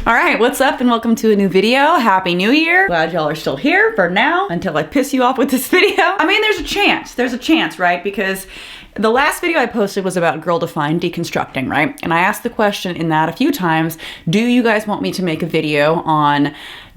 All right, what's up and welcome to a new video. Happy New Year. Glad y'all are still here for now until I piss you off with this video. I mean, there's a chance, right? Because the last video I posted was about girl-defined deconstructing, right? And I asked the question in that a few times, do you guys want me to make a video on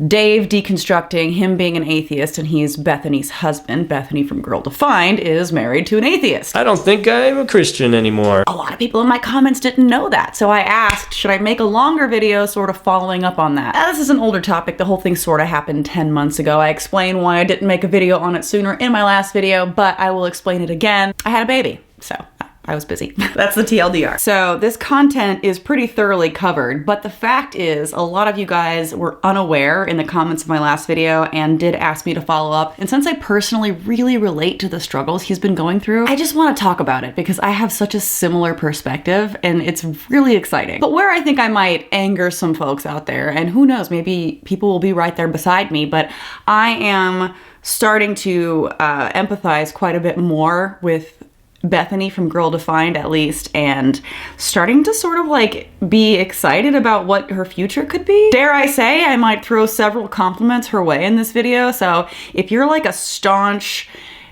Dave deconstructing, him being an atheist, and he's Bethany's husband. Bethany from Girl Defined is married to an atheist. I don't think I'm a Christian anymore. A lot of people in my comments didn't know that, so I asked, should I make a longer video sort of following up on that? Now, this is an older topic. The whole thing sort of happened 10 months ago. I explained why I didn't make a video on it sooner in my last video, but I will explain it again. I had a baby, so I was busy. That's the TLDR. So this content is pretty thoroughly covered, but the fact is a lot of you guys were unaware in the comments of my last video and did ask me to follow up. And since I personally really relate to the struggles he's been going through, I just want to talk about it because I have such a similar perspective and it's really exciting. But where I think I might anger some folks out there, and who knows, maybe people will be right there beside me, but I am starting to empathize quite a bit more with Bethany from Girl Defined, at least, and starting to sort of like be excited about what her future could be. Dare I say, I might throw several compliments her way in this video. So if you're like a staunch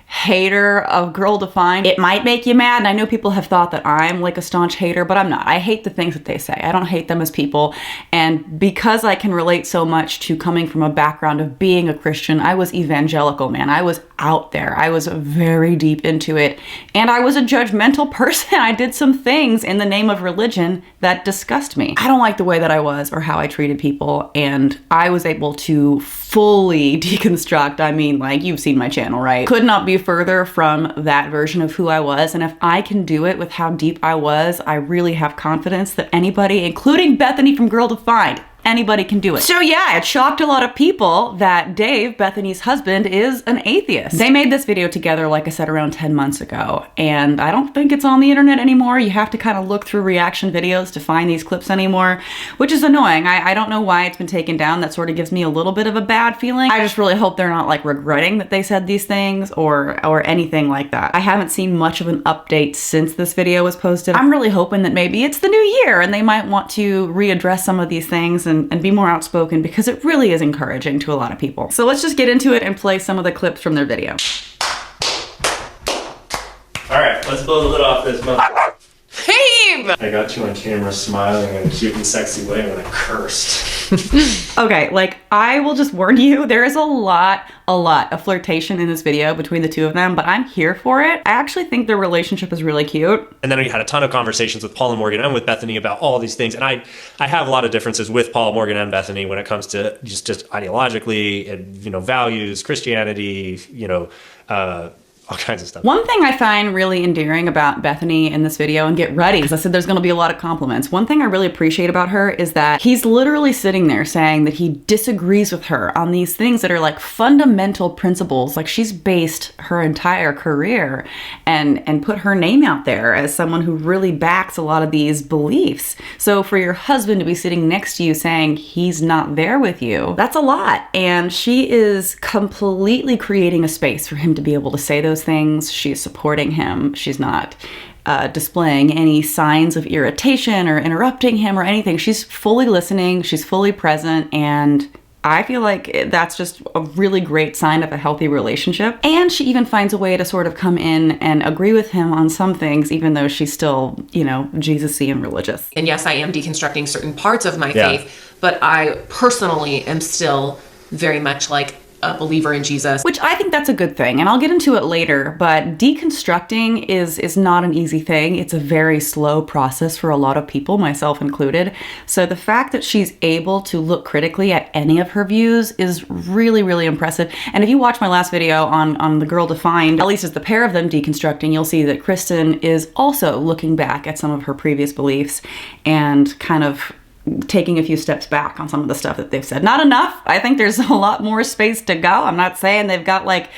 hater of Girl Defined, it might make you mad. And I know people have thought that I'm like a staunch hater, but I'm not. I hate the things that they say. I don't hate them as people. And because I can relate so much to coming from a background of being a Christian, I was evangelical, man. I was out there. I was very deep into it. And I was a judgmental person. I did some things in the name of religion that disgust me. I don't like the way that I was or how I treated people. And I was able to fully deconstruct. I mean, like, you've seen my channel, right? Could not be further from that version of who I was. And if I can do it with how deep I was, I really have confidence that anybody, including Bethany from Girl Defined, anybody can do it. So yeah, it shocked a lot of people that Dave, Bethany's husband, is an atheist. They made this video together, like I said, around 10 months ago, and I don't think it's on the internet anymore. You have to kind of look through reaction videos to find these clips anymore, which is annoying. I don't know why it's been taken down. That sort of gives me a little bit of a bad feeling. I just really hope they're not like regretting that they said these things or anything like that. I haven't seen much of an update since this video was posted. I'm really hoping that maybe it's the new year and they might want to readdress some of these things and be more outspoken, because it really is encouraging to a lot of people. So let's just get into it and play some of the clips from their video. All right, let's blow the lid off this mother. Hey! I got you on camera smiling in a cute and sexy way when I cursed. Okay, like, I will just warn you, there is a lot of flirtation in this video between the two of them, but I'm here for it. I actually think their relationship is really cute. And then we had a ton of conversations with Paul and Morgan and with Bethany about all these things. And I have a lot of differences with Paul, Morgan, and Bethany when it comes to just ideologically and, values, Christianity, all kinds of stuff. One thing I find really endearing about Bethany in this video, and get ready, because I said there's gonna be a lot of compliments. One thing I really appreciate about her is that he's literally sitting there saying that he disagrees with her on these things that are like fundamental principles. Like, she's based her entire career and put her name out there as someone who really backs a lot of these beliefs. So for your husband to be sitting next to you saying he's not there with you, that's a lot. And she is completely creating a space for him to be able to say those things. She's supporting him. She's not displaying any signs of irritation or interrupting him or anything. She's fully listening. She's fully present. And I feel like that's just a really great sign of a healthy relationship. And she even finds a way to sort of come in and agree with him on some things, even though she's still, Jesus-y and religious. And yes, I am deconstructing certain parts of my faith, but I personally am still very much like a believer in Jesus. Which I think that's a good thing, and I'll get into it later, but deconstructing is not an easy thing. It's a very slow process for a lot of people, myself included. So the fact that she's able to look critically at any of her views is really, really impressive. And if you watch my last video on the Girl Defined, at least as the pair of them deconstructing, you'll see that Kristen is also looking back at some of her previous beliefs and kind of taking a few steps back on some of the stuff that they've said. Not enough. I think there's a lot more space to go. I'm not saying they've got like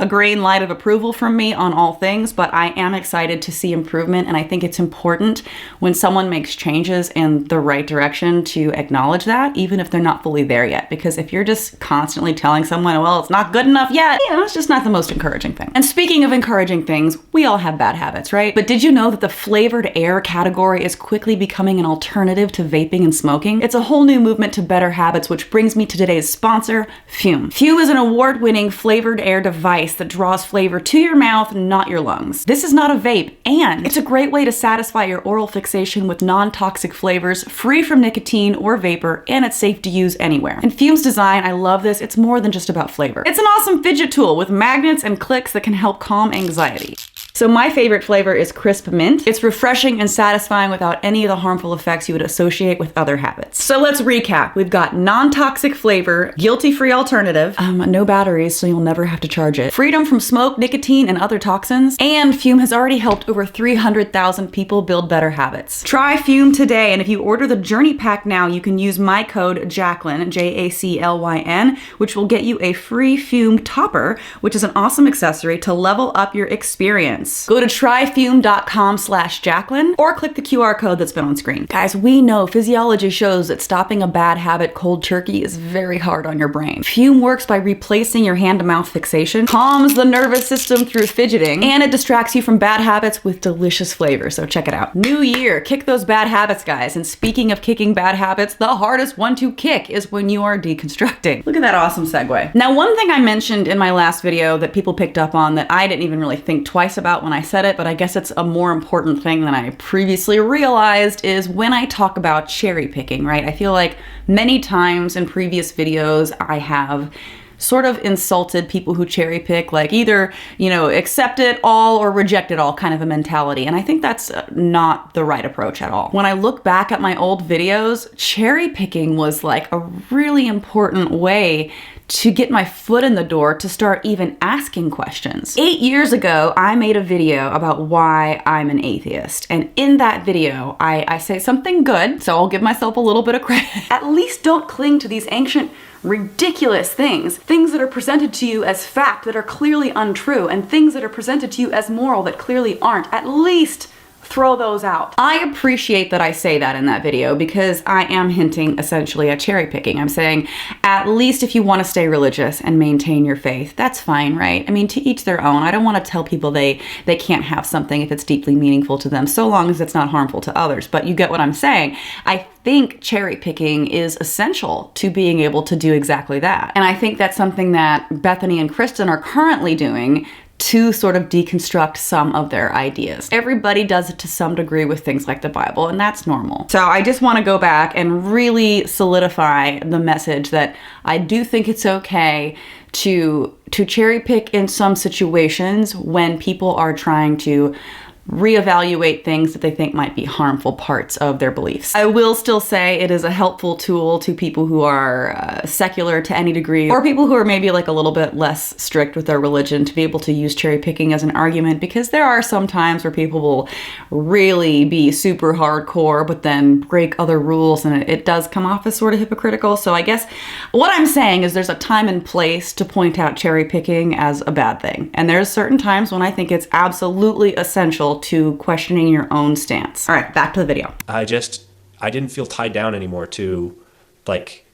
a green light of approval from me on all things, but I am excited to see improvement, and I think it's important when someone makes changes in the right direction to acknowledge that, even if they're not fully there yet. Because if you're just constantly telling someone, well, it's not good enough yet, it's just not the most encouraging thing. And speaking of encouraging things, we all have bad habits, right? But did you know that the flavored air category is quickly becoming an alternative to vaping and smoking? It's a whole new movement to better habits, which brings me to today's sponsor, Fume. Fume is an award-winning flavored air device that draws flavor to your mouth, not your lungs. This is not a vape, and it's a great way to satisfy your oral fixation with non-toxic flavors, free from nicotine or vapor, and it's safe to use anywhere. And Fume's design, I love this, it's more than just about flavor. It's an awesome fidget tool with magnets and clicks that can help calm anxiety. So my favorite flavor is crisp mint. It's refreshing and satisfying without any of the harmful effects you would associate with other habits. So let's recap. We've got non-toxic flavor, guilty-free alternative, no batteries so you'll never have to charge it, freedom from smoke, nicotine, and other toxins, and Fume has already helped over 300,000 people build better habits. Try Fume today, and if you order the Journey Pack now, you can use my code Jaclyn, Jaclyn, which will get you a free Fume topper, which is an awesome accessory to level up your experience. Go to tryfume.com/Jaclyn or click the QR code that's been on screen. Guys, we know physiology shows that stopping a bad habit cold turkey is very hard on your brain. Fume works by replacing your hand-to-mouth fixation, calms the nervous system through fidgeting, and it distracts you from bad habits with delicious flavor, so check it out. New year, kick those bad habits, guys. And speaking of kicking bad habits, the hardest one to kick is when you are deconstructing. Look at that awesome segue. Now, one thing I mentioned in my last video that people picked up on that I didn't even really think twice about when I said it, but I guess it's a more important thing than I previously realized, is when I talk about cherry picking, right? I feel like many times in previous videos I have sort of insulted people who cherry pick, like either, accept it all or reject it all kind of a mentality. And I think that's not the right approach at all. When I look back at my old videos, cherry picking was like a really important way to get my foot in the door to start even asking questions. 8 years ago, I made a video about why I'm an atheist. And in that video, I say something good, so I'll give myself a little bit of credit. At least don't cling to these ancient, ridiculous things that are presented to you as fact that are clearly untrue, and things that are presented to you as moral that clearly aren't. At least throw those out. I appreciate that I say that in that video because I am hinting essentially at cherry picking. I'm saying, at least if you want to stay religious and maintain your faith, that's fine, right? I mean, to each their own. I don't want to tell people they can't have something if it's deeply meaningful to them, so long as it's not harmful to others. But you get what I'm saying. I think cherry picking is essential to being able to do exactly that. And I think that's something that Bethany and Kristen are currently doing to sort of deconstruct some of their ideas. Everybody does it to some degree with things like the Bible, and that's normal. So I just want to go back and really solidify the message that I do think it's okay to cherry pick in some situations when people are trying to reevaluate things that they think might be harmful parts of their beliefs. I will still say it is a helpful tool to people who are secular to any degree, or people who are maybe like a little bit less strict with their religion, to be able to use cherry picking as an argument, because there are some times where people will really be super hardcore but then break other rules, and it does come off as sort of hypocritical. So I guess what I'm saying is there's a time and place to point out cherry picking as a bad thing, and there's certain times when I think it's absolutely essential to questioning your own stance. All right, back to the video. I didn't feel tied down anymore to like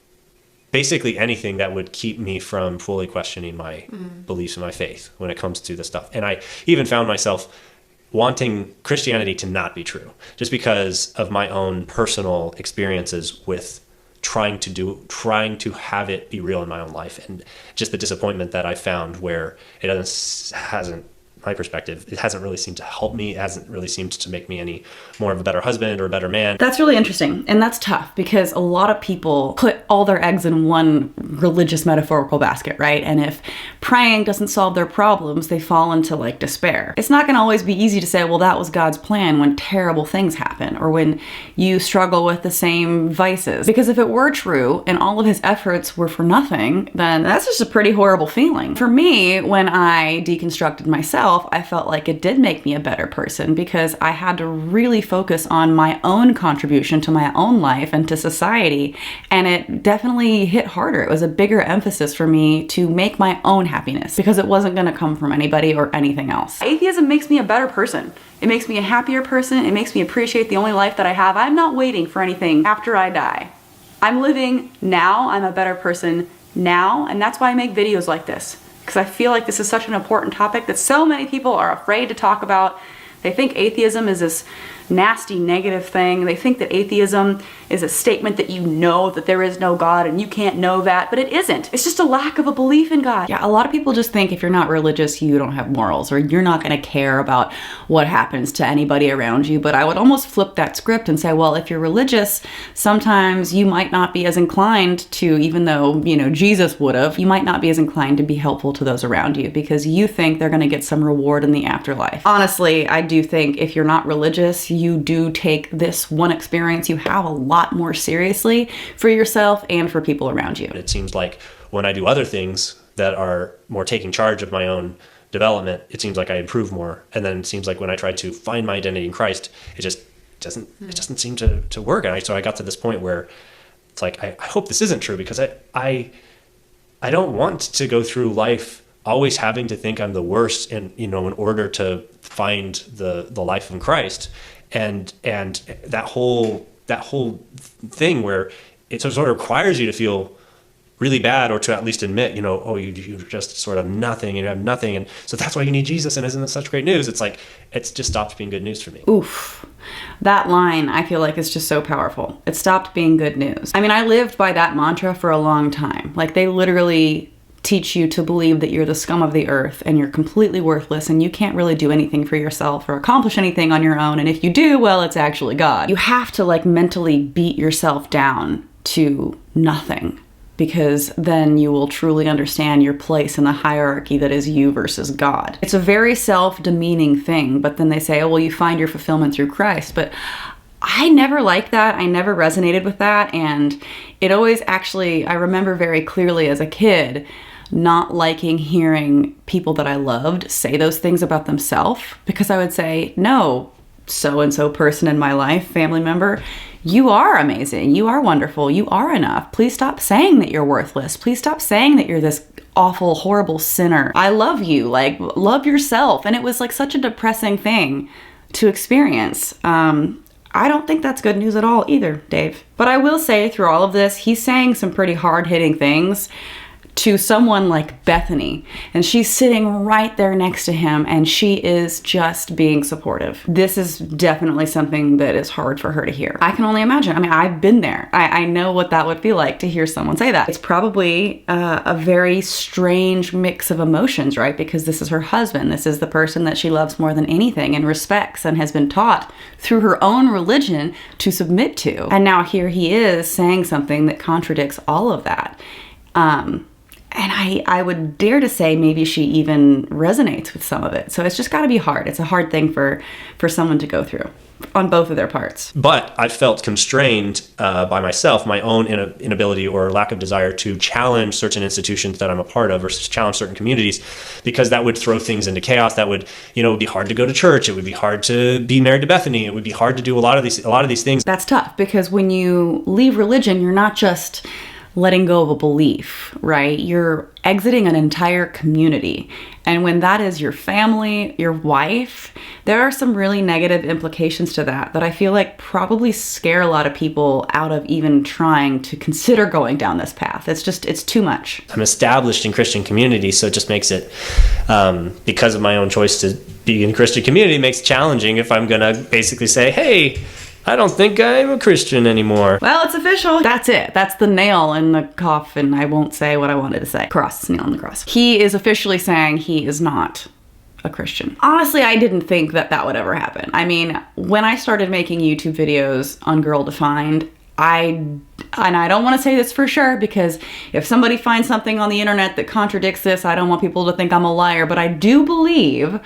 basically anything that would keep me from fully questioning my beliefs and my faith when it comes to this stuff. And I even found myself wanting Christianity to not be true just because of my own personal experiences with trying to have it be real in my own life, and just the disappointment that I found where it hasn't my perspective, it hasn't really seemed to help me. It hasn't really seemed to make me any more of a better husband or a better man. That's really interesting. And that's tough because a lot of people put all their eggs in one religious metaphorical basket, right? And if praying doesn't solve their problems, they fall into like despair. It's not going to always be easy to say, well, that was God's plan when terrible things happen, or when you struggle with the same vices. Because if it were true and all of his efforts were for nothing, then that's just a pretty horrible feeling. For me, when I deconstructed myself, I felt like it did make me a better person because I had to really focus on my own contribution to my own life and to society, and it definitely hit harder. It was a bigger emphasis for me to make my own happiness because it wasn't going to come from anybody or anything else. Atheism makes me a better person. It makes me a happier person. It makes me appreciate the only life that I have. I'm not waiting for anything after I die. I'm living now. I'm a better person now. And that's why I make videos like this, because I feel like this is such an important topic that so many people are afraid to talk about. They think atheism is this nasty, negative thing. They think that atheism is a statement that you know that there is no God and you can't know that, but it isn't. It's just a lack of a belief in God. Yeah, a lot of people just think if you're not religious, you don't have morals, or you're not going to care about what happens to anybody around you. But I would almost flip that script and say, well, if you're religious, sometimes you might not be as inclined to, even though, you know, Jesus would have, you might not be as inclined to be helpful to those around you because you think they're going to get some reward in the afterlife. Honestly, I do think if you're not religious, you do take this one experience you have a lot more seriously for yourself and for people around you. It seems like when I do other things that are more taking charge of my own development, it seems like I improve more. And then it seems like when I try to find my identity in Christ, it just doesn't seem to work. And so I got to this point where it's like, I hope this isn't true, because I don't want to go through life always having to think I'm the worst in order to find the life of Christ. And that whole thing where it sort of requires you to feel really bad, or to at least admit, you're just sort of nothing and you have nothing. And so that's why you need Jesus. And isn't that such great news? It's like, it's just stopped being good news for me. Oof. That line, I feel like, is just so powerful. It stopped being good news. I mean, I lived by that mantra for a long time. Like, they literally teach you to believe that you're the scum of the earth and you're completely worthless and you can't really do anything for yourself or accomplish anything on your own. And if you do, well, it's actually God. You have to mentally beat yourself down to nothing, because then you will truly understand your place in the hierarchy that is you versus God. It's a very self-demeaning thing, but then they say, oh, well, you find your fulfillment through Christ. But I never liked that. I never resonated with that. And it always I remember very clearly as a kid not liking hearing people that I loved say those things about themselves, because I would say, no, so-and-so person in my life, family member, you are amazing. You are wonderful. You are enough. Please stop saying that you're worthless. Please stop saying that you're this awful, horrible sinner. I love you. Love yourself. And it was such a depressing thing to experience. I don't think that's good news at all either, Dave. But I will say, through all of this, he's saying some pretty hard-hitting things to someone like Bethany, and she's sitting right there next to him, and she is just being supportive. This is definitely something that is hard for her to hear. I can only imagine. I mean, I've been there. I know what that would feel like to hear someone say that. It's probably a very strange mix of emotions, right? Because this is her husband. This is the person that she loves more than anything and respects and has been taught through her own religion to submit to. And now here he is saying something that contradicts all of that. And I would dare to say maybe she even resonates with some of it. So it's just got to be hard. It's a hard thing for someone to go through on both of their parts. But I felt constrained by myself, my own inability or lack of desire to challenge certain institutions that I'm a part of, or challenge certain communities, because that would throw things into chaos. That would, it would be hard to go to church. It would be hard to be married to Bethany. It would be hard to do a lot of these things. That's tough, because when you leave religion, you're not just letting go of a belief, right? You're exiting an entire community. And when that is your family, your wife, there are some really negative implications to that I feel like probably scare a lot of people out of even trying to consider going down this path. It's too much. I'm established in Christian community, so it just makes it, because of my own choice to be in Christian community, it makes it challenging if I'm going to basically say, hey, I don't think I'm a Christian anymore. Well, it's official. That's it. That's the nail in the coffin. I won't say what I wanted to say. Cross, nail in the cross. He is officially saying he is not a Christian. Honestly, I didn't think that would ever happen. I mean, when I started making YouTube videos on Girl Defined, and I don't want to say this for sure, because if somebody finds something on the internet that contradicts this, I don't want people to think I'm a liar, but I do believe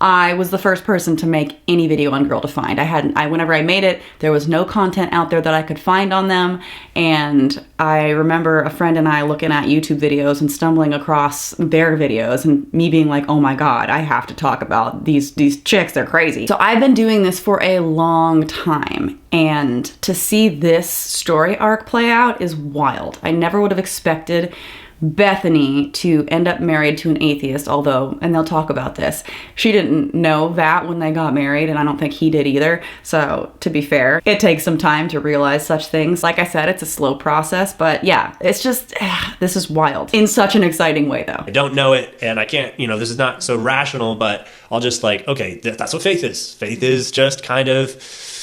I was the first person to make any video on Girl Defined. Whenever I made it, there was no content out there that I could find on them. And I remember a friend and I looking at YouTube videos and stumbling across their videos and me being like, oh my God, I have to talk about these chicks, they're crazy. So I've been doing this for a long time. And to see this story arc play out is wild. I never would have expected Bethany to end up married to an atheist, although, and they'll talk about this, she didn't know that when they got married, and I don't think he did either. So to be fair, it takes some time to realize such things. Like I said, it's a slow process, but yeah, it's just, this is wild in such an exciting way though. I don't know it, and I can't, this is not so rational, but I'll just okay, that's what faith is. Faith is just kind of,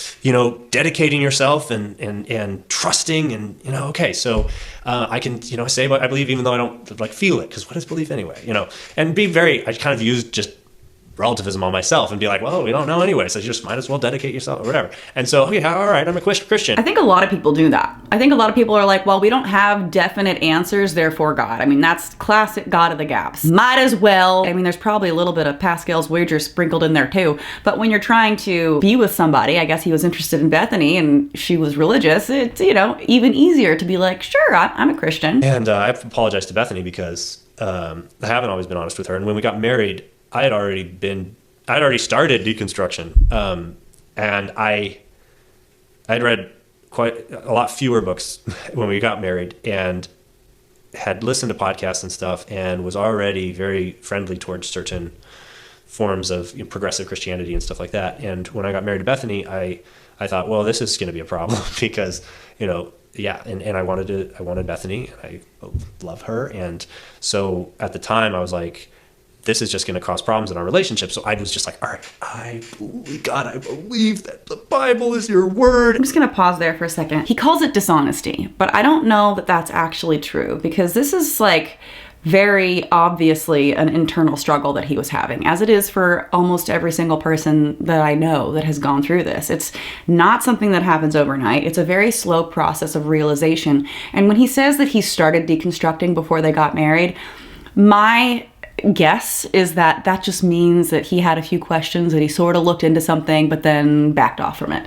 dedicating yourself and trusting and, okay, so I can, say what I believe even though I don't feel it, because what is belief anyway, and I kind of use just relativism on myself and be like, well, we don't know anyway, so you just might as well dedicate yourself or whatever. And so, okay, all right, I'm a Christian. I think a lot of people do that. I think a lot of people are like, well, we don't have definite answers, therefore God. I mean, that's classic God of the gaps. Might as well. I mean, there's probably a little bit of Pascal's wager sprinkled in there too. But when you're trying to be with somebody, I guess he was interested in Bethany and she was religious, it's, even easier to be like, sure, I'm a Christian. And I apologized to Bethany because I haven't always been honest with her. And when we got married, I'd already started deconstruction, and I'd read quite a lot fewer books when we got married, and had listened to podcasts and stuff, and was already very friendly towards certain forms of progressive Christianity and stuff like that. And when I got married to Bethany, I thought, well, this is going to be a problem because and I wanted Bethany, and I love her, and so at the time I was like, this is just going to cause problems in our relationship. So I was just like, all right, I believe that the Bible is your word. I'm just going to pause there for a second. He calls it dishonesty, but I don't know that that's actually true, because this is very obviously an internal struggle that he was having, as it is for almost every single person that I know that has gone through this. It's not something that happens overnight. It's a very slow process of realization. And when he says that he started deconstructing before they got married, my guess is that just means that he had a few questions, that he sort of looked into something but then backed off from it.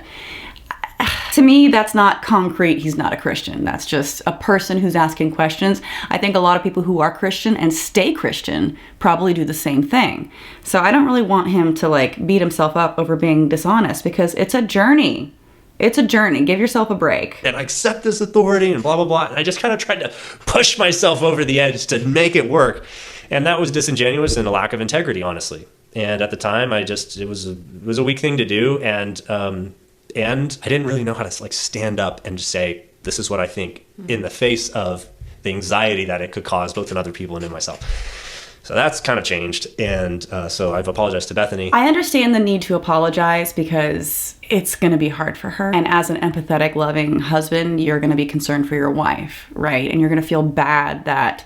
To me, that's not concrete. He's not a Christian. That's just a person who's asking questions. I think a lot of people who are Christian and stay Christian probably do the same thing. So I don't really want him to beat himself up over being dishonest, because it's a journey. It's a journey. Give yourself a break. And I accept this authority and blah, blah, blah. And I just kind of tried to push myself over the edge to make it work. And that was disingenuous and a lack of integrity, honestly. And at the time, it was a weak thing to do. And I didn't really know how to stand up and just say, this is what I think, in the face of the anxiety that it could cause both in other people and in myself. So that's kind of changed. And so I've apologized to Bethany. I understand the need to apologize because it's going to be hard for her. And as an empathetic, loving husband, you're going to be concerned for your wife, right? And you're going to feel bad that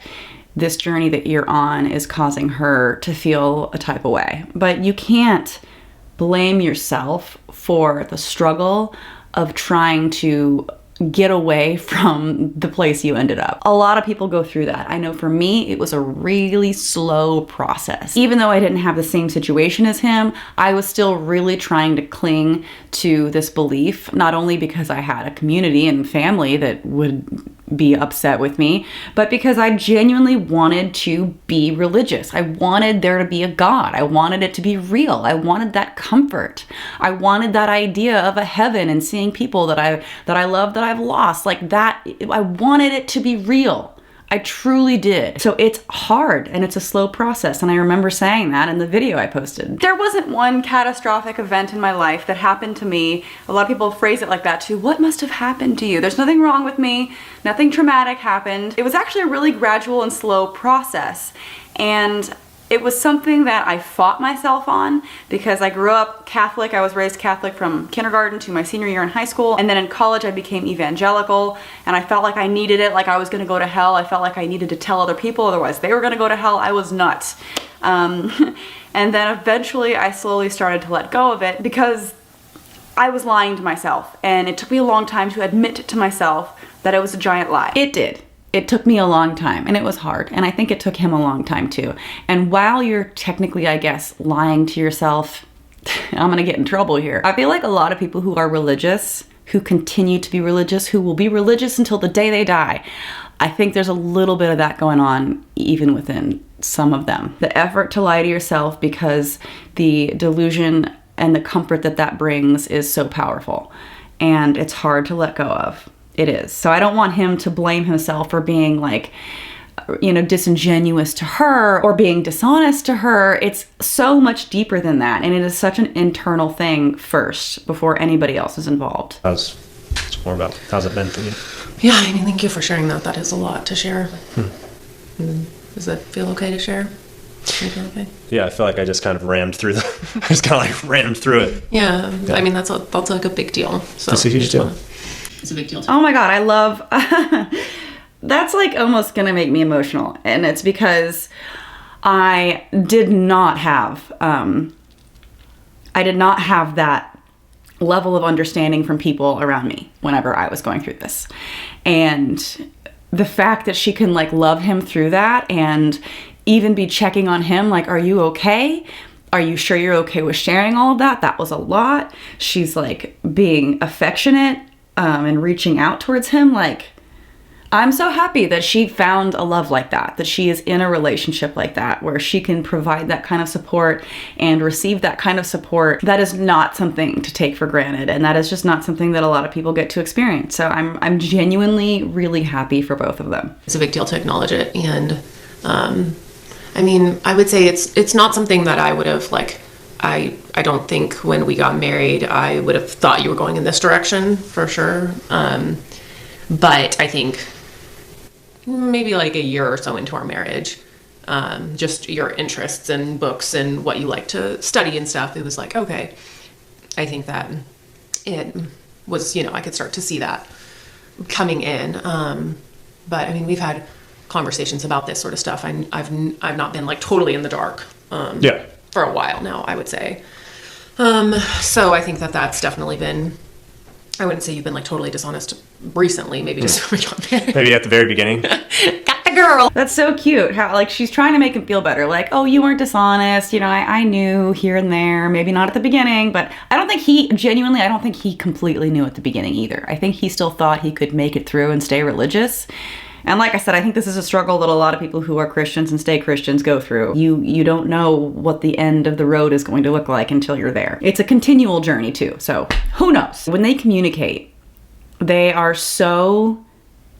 this journey that you're on is causing her to feel a type of way. But you can't blame yourself for the struggle of trying to get away from the place you ended up. A lot of people go through that. I know for me, it was a really slow process. Even though I didn't have the same situation as him, I was still really trying to cling to this belief, not only because I had a community and family that would be upset with me, but because I genuinely wanted to be religious. I wanted there to be a God. I wanted it to be real. I wanted that comfort. I wanted that idea of a heaven and seeing people that I love that I've lost. I wanted it to be real. I truly did. So it's hard and it's a slow process. And I remember saying that in the video I posted. There wasn't one catastrophic event in my life that happened to me. A lot of people phrase it like that too. What must have happened to you? There's nothing wrong with me. Nothing traumatic happened. It was actually a really gradual and slow process. And it was something that I fought myself on because I grew up Catholic. I was raised Catholic from kindergarten to my senior year in high school. And then in college, I became evangelical and I felt like I needed it, like I was gonna go to hell. I felt like I needed to tell other people, otherwise they were gonna go to hell. I was nuts. And then eventually I slowly started to let go of it because I was lying to myself. And it took me a long time to admit to myself that it was a giant lie. It did. It took me a long time and it was hard. And I think it took him a long time too. And while you're technically, I guess, lying to yourself, I'm gonna get in trouble here. I feel like a lot of people who are religious, who continue to be religious, who will be religious until the day they die, I think there's a little bit of that going on even within some of them. The effort to lie to yourself because the delusion and the comfort that brings is so powerful. And it's hard to let go of. It is. So I don't want him to blame himself for being like disingenuous to her or being dishonest to her. It's so much deeper than that. And it is such an internal thing first before anybody else is involved. It's more about how's it been for you? Yeah, I mean, thank you for sharing that. That is a lot to share. Does that feel okay to share? Okay? Yeah, I feel like I just kind of rammed through it. Yeah. I mean, that's like a big deal. So it's a huge deal. It's a big deal. Oh my God, I love... That's like almost gonna make me emotional. And it's because I did not have that level of understanding from people around me whenever I was going through this. And the fact that she can like love him through that and even be checking on him, like, are you okay? Are you sure you're okay with sharing all of that? That was a lot. She's like being affectionate and reaching out towards him. Like, I'm so happy that she found a love like that she is in a relationship like that, where she can provide that kind of support and receive that kind of support. That is not something to take for granted. And that is just not something that a lot of people get to experience. So I'm genuinely really happy for both of them. It's a big deal to acknowledge it. And, I mean, I would say it's not something that I would have I don't think when we got married, I would have thought you were going in this direction for sure. But I think maybe like a year or so into our marriage, just your interests and books and what you like to study and stuff, it was like, okay, I think that it was, I could start to see that coming in. But I mean, we've had conversations about this sort of stuff. I've not been like totally in the dark for a while now, I would say. So I think that that's definitely been, I wouldn't say you've been like totally dishonest recently, maybe just when we got married. Maybe at the very beginning. Got the girl. That's so cute. How like she's trying to make him feel better. Like, oh, you weren't dishonest. I knew here and there, maybe not at the beginning, but I don't think he completely knew at the beginning either. I think he still thought he could make it through and stay religious. And like I said, I think this is a struggle that a lot of people who are Christians and stay Christians go through. You don't know what the end of the road is going to look like until you're there. It's a continual journey too, so who knows? When they communicate, they are so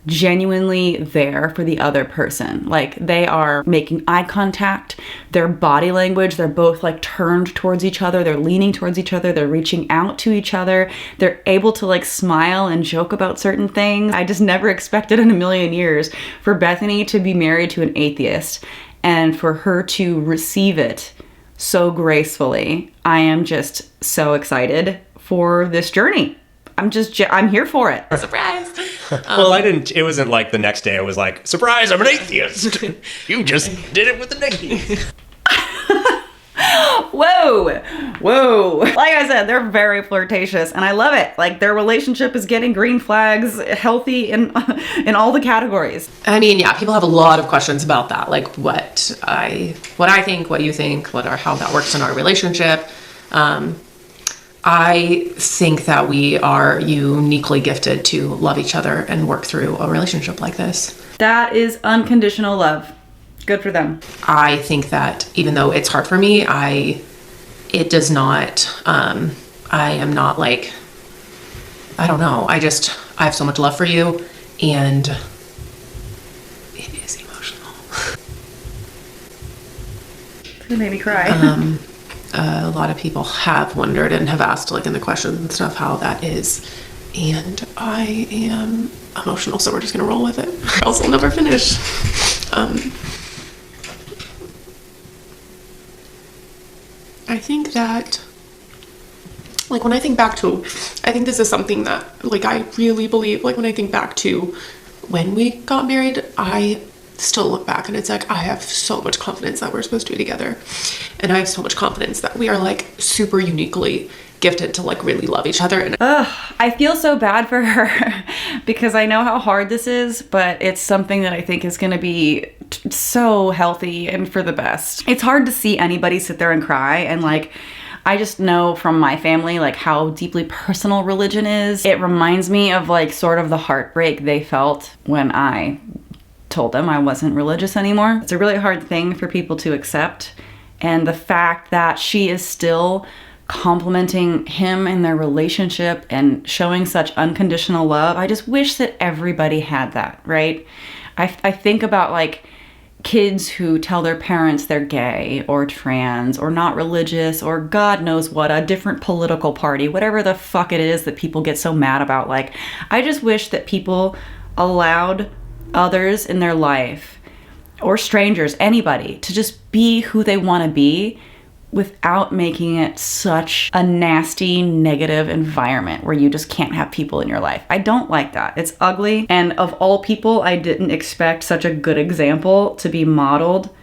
genuinely there for the other person. Like, they are making eye contact, their body language, they're both like turned towards each other, they're leaning towards each other, they're reaching out to each other, they're able to like smile and joke about certain things. I just never expected in a million years for Bethany to be married to an atheist and for her to receive it so gracefully. I am just so excited for this journey. I'm here for it. Surprise. Well, it wasn't like the next day I was like, surprise, I'm an atheist. You just did it with an atheist. Whoa. Like I said, they're very flirtatious and I love it. Like, their relationship is getting green flags, healthy in all the categories. I mean, yeah, people have a lot of questions about that. Like what I think, what you think, how that works in our relationship. I think that we are uniquely gifted to love each other and work through a relationship like this. That is unconditional love. Good for them. I think that even though it's hard for me, I am not like, I don't know. I have so much love for you, and it is emotional. It made me cry. A lot of people have wondered and have asked, like in the questions and stuff, how that is. And I am emotional, so we're just gonna roll with it. Or else we'll never finish. I think that, like, when I think back to, I think this is something that, like, I really believe, like, when I think back to when we got married, I still look back and it's like, I have so much confidence that we're supposed to be together. And I have so much confidence that we are like super uniquely gifted to like really love each other. And I feel so bad for her because I know how hard this is, but it's something that I think is going to be so healthy and for the best. It's hard to see anybody sit there and cry, and like, I just know from my family, like, how deeply personal religion is. It reminds me of like sort of the heartbreak they felt when I told them I wasn't religious anymore. It's a really hard thing for people to accept. And the fact that she is still complimenting him in their relationship and showing such unconditional love, I just wish that everybody had that, right? I think about like kids who tell their parents they're gay or trans or not religious or God knows what, a different political party, whatever the fuck it is that people get so mad about. Like, I just wish that people allowed others in their life, or strangers, anybody, to just be who they want to be without making it such a nasty, negative environment where you just can't have people in your life. I don't like that. It's ugly. And of all people, I didn't expect such a good example to be modeled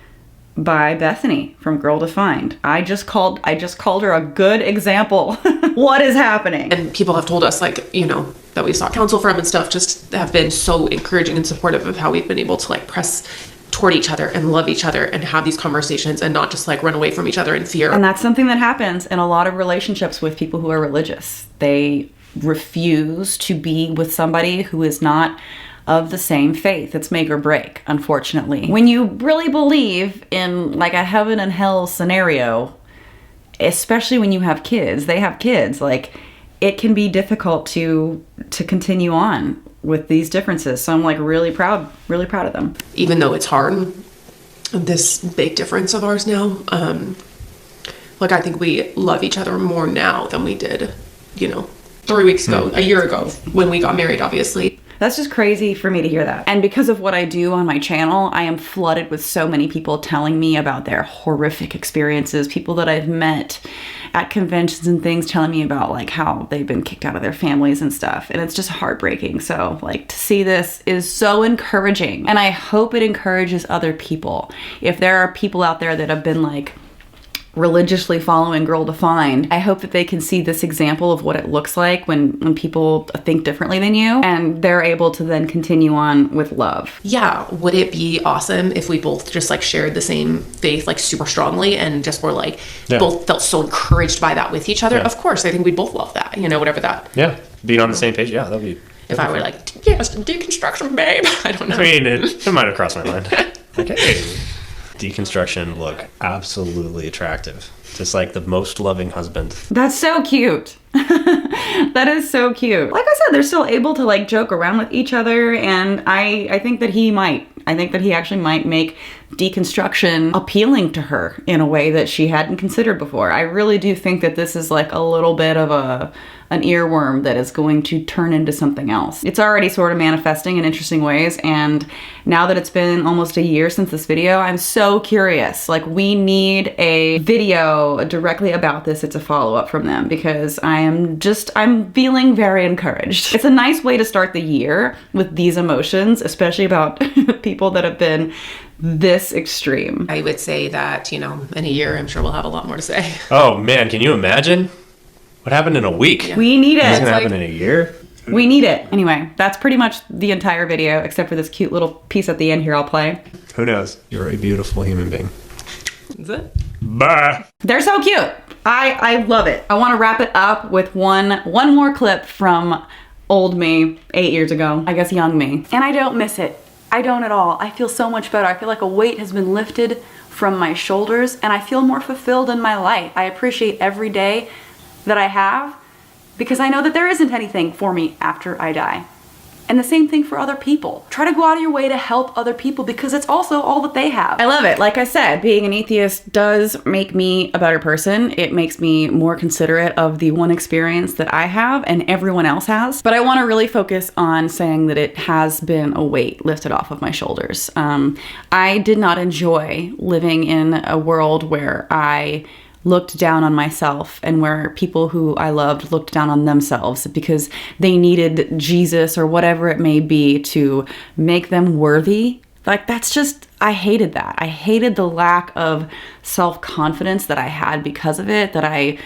by Bethany from Girl Defined. I just called her a good example. What is happening? And people have told us, like, you know, that we sought counsel from and stuff, just have been so encouraging and supportive of how we've been able to like press toward each other and love each other and have these conversations and not just like run away from each other in fear. And that's something that happens in a lot of relationships with people who are religious. They refuse to be with somebody who is not of the same faith. It's make or break, unfortunately. When you really believe in like a heaven and hell scenario, especially when you have kids, they have kids, like it can be difficult to continue on with these differences. So I'm like really proud of them. Even though it's hard, this big difference of ours now, like I think we love each other more now than we did, you know, 3 weeks ago, a year ago when we got married, obviously. That's just crazy for me to hear that. And because of what I do on my channel, I am flooded with so many people telling me about their horrific experiences, people that I've met at conventions and things telling me about like how they've been kicked out of their families and stuff. And it's just heartbreaking. So like to see this is so encouraging. And I hope it encourages other people. If there are people out there that have been like religiously following Girl Defined, I hope that they can see this example of what it looks like when people think differently than you, and they're able to then continue on with love. Yeah, would it be awesome if we both just like shared the same faith like super strongly and just were like both felt so encouraged by that with each other? Of course, I think we'd both love that, you know, whatever that. Yeah, being on the same page. Yeah, that'd be. If I were like, yes, deconstruction, babe. I don't know. I mean, it might have crossed my mind. Okay. Deconstruction look absolutely attractive, just like the most loving husband. That's so cute. That is so cute. Like I said, they're still able to like joke around with each other, and I think that I think that he actually might make deconstruction appealing to her in a way that she hadn't considered before. I really do think that this is like a little bit of an earworm that is going to turn into something else. It's already sort of manifesting in interesting ways, and now that it's been almost a year since this video, I'm so curious. Like, we need a video directly about this. It's a follow-up from them, because I'm feeling very encouraged. It's a nice way to start the year with these emotions, especially about people that have been this extreme. I would say that, you know, in a year, I'm sure we'll have a lot more to say. Oh man, can you imagine? What happened in a week? Yeah. We need it. What's gonna happen in a year? We need it. Anyway, that's pretty much the entire video, except for this cute little piece at the end here I'll play. Who knows? You're a beautiful human being. Is it? Bye. They're so cute. I love it. I want to wrap it up with one more clip from old me, 8 years ago. I guess young me. And I don't miss it. I don't at all. I feel so much better. I feel like a weight has been lifted from my shoulders, and I feel more fulfilled in my life. I appreciate every day that I have, because I know that there isn't anything for me after I die. And the same thing for other people. Try to go out of your way to help other people, because it's also all that they have. I love it. Like I said, being an atheist does make me a better person. It makes me more considerate of the one experience that I have and everyone else has. But I want to really focus on saying that it has been a weight lifted off of my shoulders. I did not enjoy living in a world where I looked down on myself, and where people who I loved looked down on themselves because they needed Jesus or whatever it may be to make them worthy. Like, that's just, I hated that. I hated the lack of self-confidence that I had because of it, that I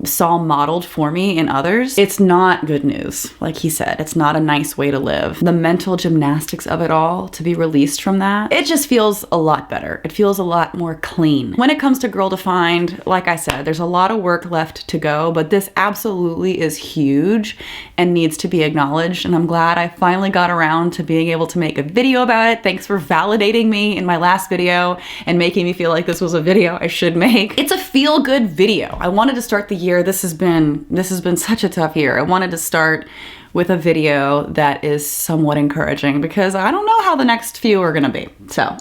saw modeled for me in others. It's not good news. Like he said, it's not a nice way to live. The mental gymnastics of it all, to be released from that, it just feels a lot better. It feels a lot more clean. When it comes to Girl Defined, like I said, there's a lot of work left to go, but this absolutely is huge and needs to be acknowledged. And I'm glad I finally got around to being able to make a video about it. Thanks for validating me in my last video and making me feel like this was a video I should make. It's a feel-good video. I wanted to start the year. This has been such a tough year. I wanted to start with a video that is somewhat encouraging, because I don't know how the next few are gonna be. So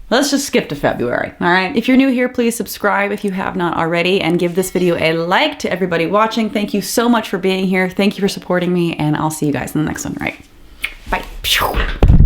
let's just skip to February, all right? If you're new here, please subscribe if you have not already, and give this video a like. To everybody watching, thank you so much for being here. Thank you for supporting me, and I'll see you guys in the next one, right? Bye.